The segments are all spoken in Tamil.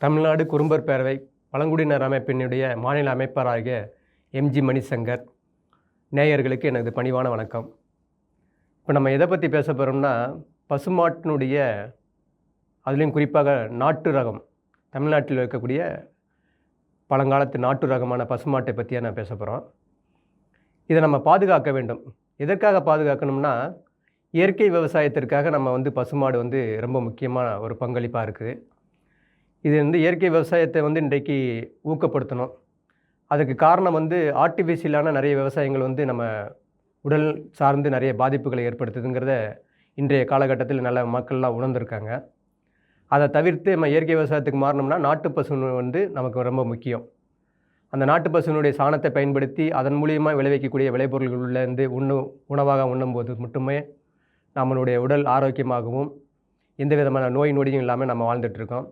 தமிழ்நாடு குறும்பர் பேரவை பழங்குடியினர் அமைப்பினுடைய மாநில அமைப்பாளராகிய எம்ஜி மணிசங்கர் நேயர்களுக்கு எனது பணிவான வணக்கம். இப்போ நம்ம எதை பற்றி பேச போகிறோம்னா, பசுமாட்டினுடைய அதுலேயும் குறிப்பாக நாட்டு ரகம், தமிழ்நாட்டில் இருக்கக்கூடிய பழங்காலத்து நாட்டு ரகமான பசுமாட்டை பற்றியாக நான் பேச போகிறோம். இதை நம்ம பாதுகாக்க வேண்டும். எதற்காக பாதுகாக்கணும்னா, இயற்கை விவசாயத்திற்காக நம்ம பசுமாடு ரொம்ப முக்கியமான ஒரு பங்களிப்பாக இருக்குது. இது இயற்கை விவசாயத்தை இன்றைக்கு ஊக்கப்படுத்தணும். அதுக்கு காரணம் ஆர்டிஃபிஷியலான நிறைய விவசாயங்கள் நம்ம உடல் சார்ந்து நிறைய பாதிப்புகளை ஏற்படுத்துதுங்கிறத இன்றைய காலகட்டத்தில் நல்ல மக்கள்லாம் உணர்ந்திருக்காங்க. அதை தவிர்த்து நம்ம இயற்கை விவசாயத்துக்கு மாறணும்னா நாட்டு பசு நமக்கு ரொம்ப முக்கியம். அந்த நாட்டு பசுனுடைய சாணத்தை பயன்படுத்தி அதன் மூலியமாக விளைவிக்கக்கூடிய விளைபொருள்களிலேருந்து உணவாக உண்ணும்போது மட்டுமே நம்மளுடைய உடல் ஆரோக்கியமாகவும் எந்த விதமான நோய் நொடியும் இல்லாமல் நம்ம வாழ்ந்துட்டுருக்கோம்.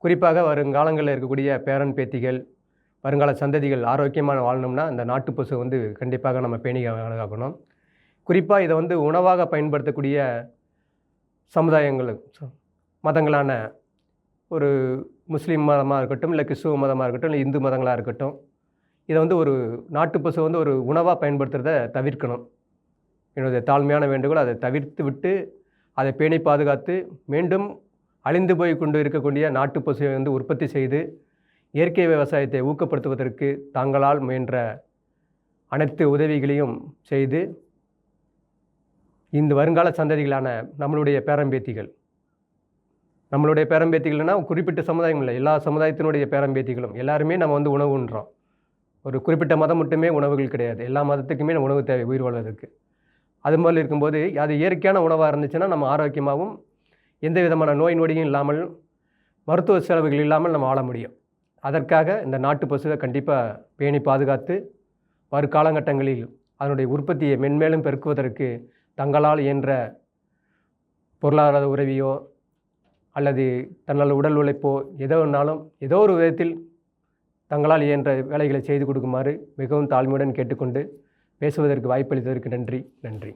குறிப்பாக வருங்காலங்களில் இருக்கக்கூடிய பேரன் பேத்திகள், வருங்கால சந்ததிகள் ஆரோக்கியமாக வாழணும்னா இந்த நாட்டு பசு கண்டிப்பாக நம்ம பேணி பாதுகாக்கணும். குறிப்பாக இதை உணவாக பயன்படுத்தக்கூடிய சமுதாயங்கள், மதங்களான ஒரு முஸ்லீம் மதமாக இருக்கட்டும், இல்லை கிறிஸ்துவ மதமாக இருக்கட்டும், இல்லை இந்து மதங்களாக இருக்கட்டும், இதை ஒரு நாட்டு பசு ஒரு உணவாக பயன்படுத்துகிறத தவிர்க்கணும். என்னுடைய தாழ்மையான வேண்டுகோள், அதை தவிர்த்து விட்டு அதை பேணி பாதுகாத்து மீண்டும் அழிந்து போய் கொண்டு இருக்கக்கூடிய நாட்டு பசுவை உற்பத்தி செய்து இயற்கை விவசாயத்தை ஊக்கப்படுத்துவதற்கு தாங்களால் முயன்ற அனைத்து உதவிகளையும் செய்து இந்த வருங்கால சந்ததிகளான நம்மளுடைய பேரம்பேத்திகள்னா குறிப்பிட்ட சமுதாயம் இல்லை, எல்லா சமுதாயத்தினுடைய பேரம்பேத்திகளும் எல்லாருமே நம்ம உணவு உண்றோம். ஒரு குறிப்பிட்ட மதம் மட்டுமே உணவுகள் கிடையாது, எல்லா மதத்துக்குமே உணவு தேவை உயிர் வாழ்வதற்கு. அது மாதிரி இருக்கும்போது அது இயற்கையான உணவாக இருந்துச்சுன்னா நம்ம ஆரோக்கியமாகவும் எந்த விதமான நோய் நொடியும் இல்லாமல், மருத்துவ செலவுகள் இல்லாமல் நம்ம வாழ முடியும். அதற்காக இந்த நாட்டு பசுவை கண்டிப்பாக பேணி பாதுகாத்து வருங்காலகட்டங்களில் அதனுடைய உற்பத்தியை மென்மேலும் பெருக்குவதற்கு தங்களால் இயன்ற பொருளாதார உதவியோ அல்லது தன்னால் உடல் உழைப்போ ஏதோ ஒரு விதத்தில் தங்களால் இயன்ற வேலைகளை செய்து கொடுக்குமாறு மிகவும் தாழ்மையுடன் கேட்டுக்கொண்டு பேசுவதற்கு வாய்ப்பளித்ததற்கு நன்றி.